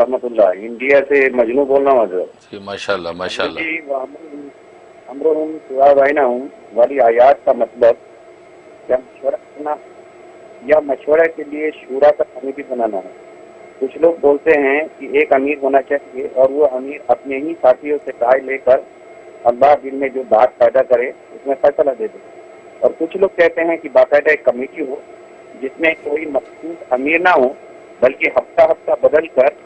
रहमतुल्लाह, इंडिया से मजनू बोल रहा हूँ हजरत। जी माशाल्लाह माशाल्लाह। जी अमरुन सुवाबाइनहुम वाली आयात का मतलब क्या मशवरा करना या मशवरा के लिए शूरा का कमेटी बनाना है। कुछ लोग बोलते हैं कि एक अमीर होना चाहिए और वो अमीर अपने ही साथियों से राय लेकर अल्लाह दिल में जो बात पैदा करे उसमें फैसला दे दे, और कुछ लोग कहते हैं कि बाकायदा एक कमेटी हो जिसमें कोई मखसूस अमीर ना हो बल्कि हफ्ता हफ्ता बदल कर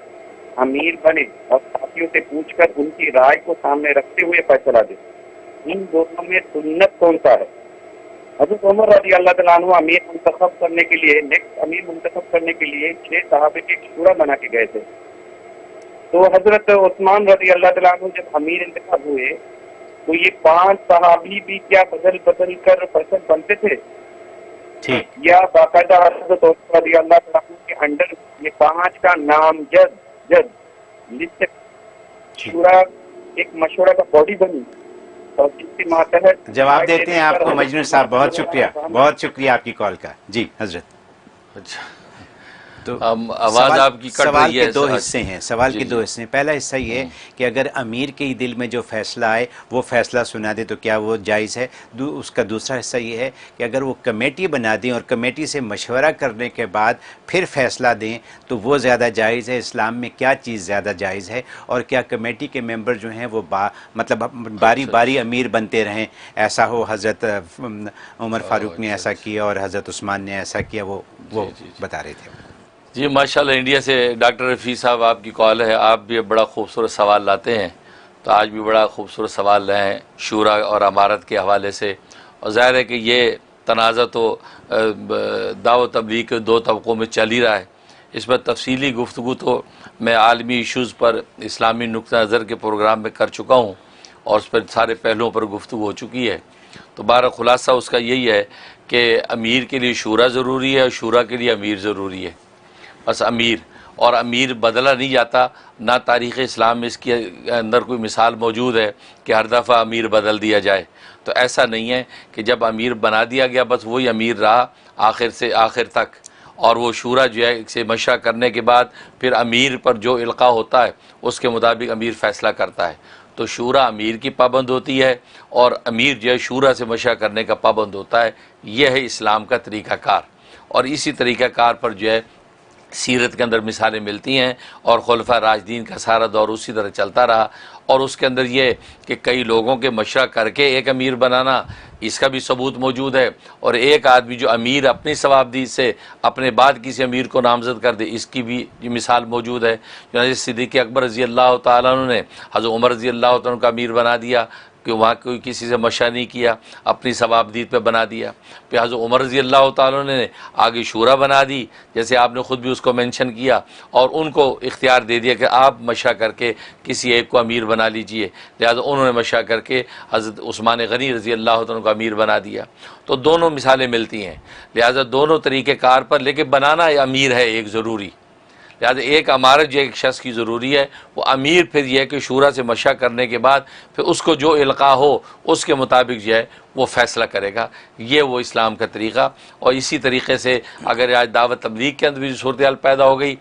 अमीर बने और साथियों से पूछकर उनकी राय को सामने रखते हुए फैसला दे। इन दोनों में सुन्नत कौन सा है? हज़रत उमर रज़ी अल्लाह तआला अन्हु अमीर मुंतखब करने के लिए नेक्स्ट अमीर मुंतखब करने के लिए 6 सहाबे के एक शूरा बना के गए थे। तो हजरत उस्मान रज़ी अल्लाह तआला अन्हु जब अमीर इंतखाब हुए तो ये 5 सहाबी भी क्या बदल बदल कर फैसल बनते थे ठीक, या बाकायदा हजरत उमर रज़ी अल्लाह तआला अन्हु के अंडर ये 5 का नाम जज लिस्ट शूरा एक मशवरा का बॉडी बनी और जिसके मातहत जवाब देते हैं आपको मजनू साहब। बहुत शुक्रिया आपकी कॉल का। जी हजरत। अच्छा, तो आवाज आपकी कट सवाल रही है। के दो हिस्से हैं। सवाल जी, के दो हिस्से हैं। पहला हिस्सा ये है कि अगर अमीर के ही दिल में जो फैसला आए वो फैसला सुना दे तो क्या वो जायज़ है। उसका दूसरा हिस्सा ये है कि अगर वो कमेटी बना दें और कमेटी से मशवरा करने के बाद फिर फैसला दें तो वो ज़्यादा जायज़ है। इस्लाम में क्या चीज़ ज़्यादा जायज़ है और क्या कमेटी के मेंबर जो हैं वो मतलब बारी बारी अमीर बनते रहें, ऐसा हो। हज़रत उमर फ़ारूक ने ऐसा किया और हज़रत उस्मान ने ऐसा किया, वो बता रहे थे। जी माशाल्लाह। इंडिया से डॉक्टर रफ़ी साहब आपकी कॉल है। आप भी बड़ा खूबसूरत सवाल लाते हैं, तो आज भी बड़ा खूबसूरत सवाल लाए हैं शूरा और अमारत के हवाले से। और ज़ाहिर है कि ये तनाज़ा तो दावत तबलीग के 2 तबक़ों में चल ही रहा है। इस पर तफसीली गुफ्तगू तो मैं आलमी इशूज़ पर इस्लामी नुक्ता नज़र के प्रोग्राम में कर चुका हूँ और उस पर सारे पहलुओं पर गुफ्तगू हो चुकी है। तो बारह खुलासा उसका यही है कि अमीर के लिए शूरा ज़रूरी है और शूरा के लिए अमीर ज़रूरी है। बस अमीर और अमीर बदला नहीं जाता, ना तारीख़ इस्लाम में इसके अंदर कोई मिसाल मौजूद है कि हर दफ़ा अमीर बदल दिया जाए। तो ऐसा नहीं है कि जब अमीर बना दिया गया बस वही अमीर रहा आखिर से आखिर तक, और वो शूरा जो है से मशा करने के बाद फिर अमीर पर जो इल्क़ा होता है उसके मुताबिक अमीर फ़ैसला करता है। तो शूरा अमीर की पाबंद होती है और अमीर जो है शूरा से मशा करने का पाबंद होता है। यह है इस्लाम का तरीक़ाकार, और इसी तरीक़ाकार पर जो है सीरत के अंदर मिसालें मिलती हैं और खुलफा राशिदीन का सारा दौर उसी तरह चलता रहा। और उसके अंदर ये कि कई लोगों के मशवरा करके एक अमीर बनाना, इसका भी सबूत मौजूद है। और एक आदमी जो अमीर अपनी सवाबदीद से अपने बाद किसी अमीर को नामज़द कर दे, इसकी भी मिसाल मौजूद है। जैसे सिद्दीक़ अकबर रज़ी अल्लाह तआला अन्हु ने हज़रत उमर रज़ी अल्लाह तआला अन्हु का अमीर बना दिया कि वहाँ कोई किसी से मशा नहीं किया, अपनी सवाबदीद पे बना दिया। फिर हज़रत उमर रज़ी अल्लाह तआला अन्हु ने आगे शूरा बना दी, जैसे आपने ख़ुद भी उसको मेंशन किया, और उनको इख्तियार दे दिया कि आप मशा करके किसी एक को अमीर बना लीजिए। लिहाजा उन्होंने मशा करके हज़रत उस्मान गनी रज़ी अल्लाह तआला को अमीर बना दिया। तो दोनों मिसालें मिलती हैं। लिहाजा दोनों तरीक़ेकार पर, लेकिन बनाना अमीर है एक ज़रूरी। लिहाजा एक अमारत जो एक शख्स की ज़रूरी है, वो अमीर फिर यह है कि शूरा से मशा करने के बाद फिर उसको जो इल्क़ा हो उसके मुताबिक जो है वो फ़ैसला करेगा। ये वो इस्लाम का तरीक़ा। और इसी तरीक़े से अगर आज दावत तबलीग के अंदर भी सूरत हाल पैदा हो गई,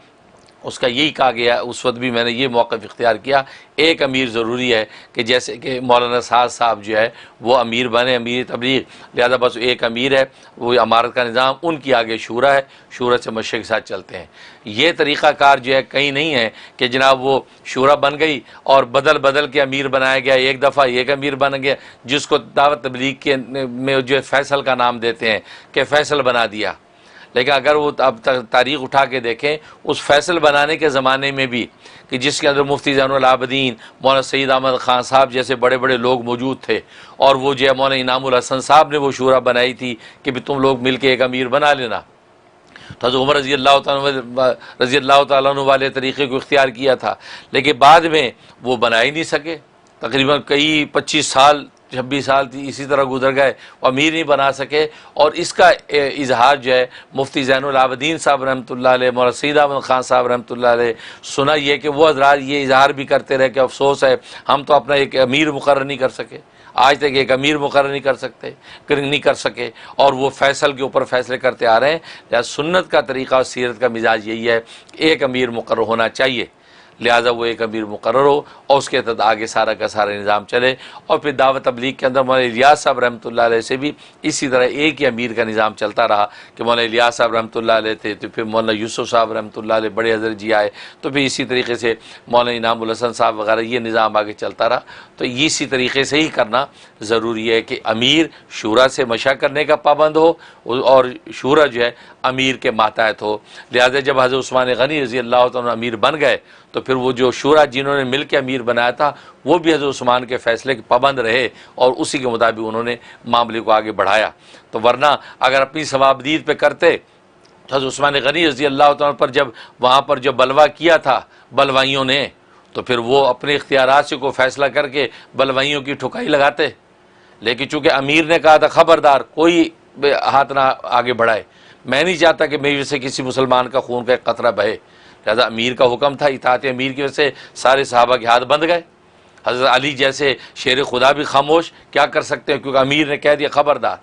उसका यही कहा गया, उस वक्त भी मैंने ये मौक़िफ़ इख्तियार किया, एक अमीर ज़रूरी है कि जैसे कि मौलाना साद साहब जो है वो अमीर बने, अमीर तबलीग। लिहाजा बस एक अमीर है, वो अमारत का निज़ाम उनकी आगे शूरा है, शूरा से मशे के साथ चलते हैं। ये तरीक़ाकार जो है कहीं नहीं है कि जनाब वो शूरा बन गई और बदल बदल के अमीर बनाया गया, एक दफ़ा एक अमीर बन गया जिसको दावत तबलीग के में जो है फ़ैसल का नाम देते हैं कि फ़ैसल बना दिया। लेकिन अगर वो अब तारीख़ उठा के देखें उस फैसल बनाने के ज़माने में भी कि जिसके अंदर मुफ्ती ज़ैनुल आबिदीन, मौलाना सईद अहमद ख़ान साहब जैसे बड़े बड़े लोग मौजूद थे, और वो जो है मौलाना इनामुल हसन साहब ने वो शूरा बनाई थी कि भी तुम लोग मिल के एक अमीर बना लेना। तो हज़रत उमर रज़ी अल्लाह तआला अन्हु वाले तरीक़े को इख्तियार किया था, लेकिन बाद में वो बना ही नहीं सके। तकरीबन कई 25 साल 26 साल इसी तरह गुजर गए, अमीर नहीं बना सके। और इसका इजहार जो है मुफ्ती ज़ैनुल आबिदीन साहब रहमतुल्लाह अलैह, मौलाना सईद अहमद ख़ान साहब रहमतुल्लाह अलैह, सुना ये कि वो हज़रात ये इजहार भी करते रहे कि अफसोस है हम तो अपना एक अमीर मुकर्रर नहीं कर सके, आज तक एक अमीर मुकर्रर नहीं कर सके, और वो फ़ैसल के ऊपर फ़ैसले करते आ रहे हैं। लिहाजा सुन्नत का तरीक़ा और सीरत का मिजाज यही है, एक अमीर मुकर्रर होना चाहिए। لہٰذا وہ ایک امیر مقرر ہو اور اس کے تحت آگے سارا کا سارا نظام چلے. اور پھر دعوت تبلیغ کے اندر مولانا الیاس صاحب رحمۃ اللہ علیہ سے بھی اسی طرح ایک ہی امیر کا نظام چلتا رہا کہ مولانا الیاس صاحب رحمۃ اللہ علیہ تھے، تو پھر مولانا یوسف صاحب رحمۃ اللہ علیہ بڑے حضرت جی آئے، تو پھر اسی طریقے سے مولانا انعام الحسن صاحب وغیرہ، یہ نظام آگے چلتا رہا. تو اسی طریقے سے ہی کرنا ضروری ہے کہ امیر شورا سے مشورہ کرنے کا پابند ہو اور شورا جو ہے امیر کے ماتحت ہو. لہٰذا جب حضرت عثمان غنی رضی اللہ تعالیٰ عنہ امیر بن گئے تو پھر وہ جو شورا جنہوں نے مل کے امیر بنایا تھا وہ بھی حضرت عثمان کے فیصلے کے پابند رہے اور اسی کے مطابق انہوں نے معاملے کو آگے بڑھایا. تو ورنہ اگر اپنی ثوابدید پہ کرتے تو حضرت عثمان غنی رضی اللہ تعالیٰ پر جب وہاں پر جو بلوا کیا تھا بلوائیوں نے، تو پھر وہ اپنے اختیارات سے کوئی فیصلہ کر کے بلوائیوں کی ٹھکائی لگاتے. لیکن چونکہ امیر نے کہا تھا خبردار کوئی ہاتھ نہ آگے بڑھائے، میں نہیں چاہتا کہ میری وجہ سے کسی مسلمان کا خون کا ایک قطرہ بہے، لہٰذا امیر کا حکم تھا، اطاعت امیر کی وجہ سے سارے صحابہ کے ہاتھ بندھ گئے. حضرت علی جیسے شیر خدا بھی خاموش کیا کر سکتے ہیں کیونکہ امیر نے کہہ دیا خبردار.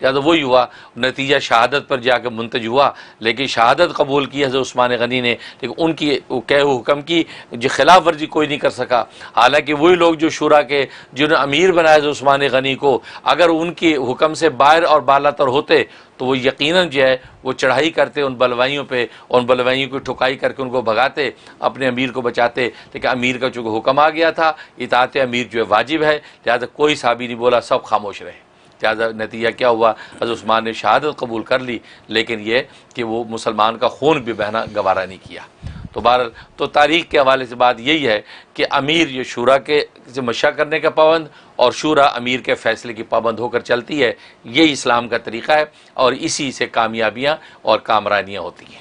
لہٰذا وہی ہوا، نتیجہ شہادت پر جا کے منتج ہوا. لیکن شہادت قبول کی حضرت عثمان غنی نے، لیکن ان کی کہے حکم کی جو خلاف ورزی کوئی نہیں کر سکا. حالانکہ وہی لوگ جو شورا کے جنہوں نے امیر بنایا حضرت عثمان غنی کو، اگر ان کے حکم سے باہر اور بالا تر ہوتے تو وہ یقیناً جو ہے وہ چڑھائی کرتے ان بلوائیوں پہ، ان بلوائیوں کی ٹھکائی کر کے ان کو بھگاتے، اپنے امیر کو بچاتے. لیکن امیر کا چونکہ حکم آ گیا تھا، اطاعت امیر جو ہے واجب ہے، لہٰذا کوئی صحابی نہیں بولا، سب خاموش رہے. لہٰذا نتیجہ کیا ہوا، حضرت عثمان نے شہادت قبول کر لی، لیکن یہ کہ وہ مسلمان کا خون بھی بہنا گوارا نہیں کیا. تو بہرحال تو تاریخ کے حوالے سے بات یہی ہے کہ امیر یہ شورا کے سے مشورہ کرنے کا پابند اور شورا امیر کے فیصلے کی پابند ہو کر چلتی ہے. یہی اسلام کا طریقہ ہے اور اسی سے کامیابیاں اور کامرانیاں ہوتی ہیں.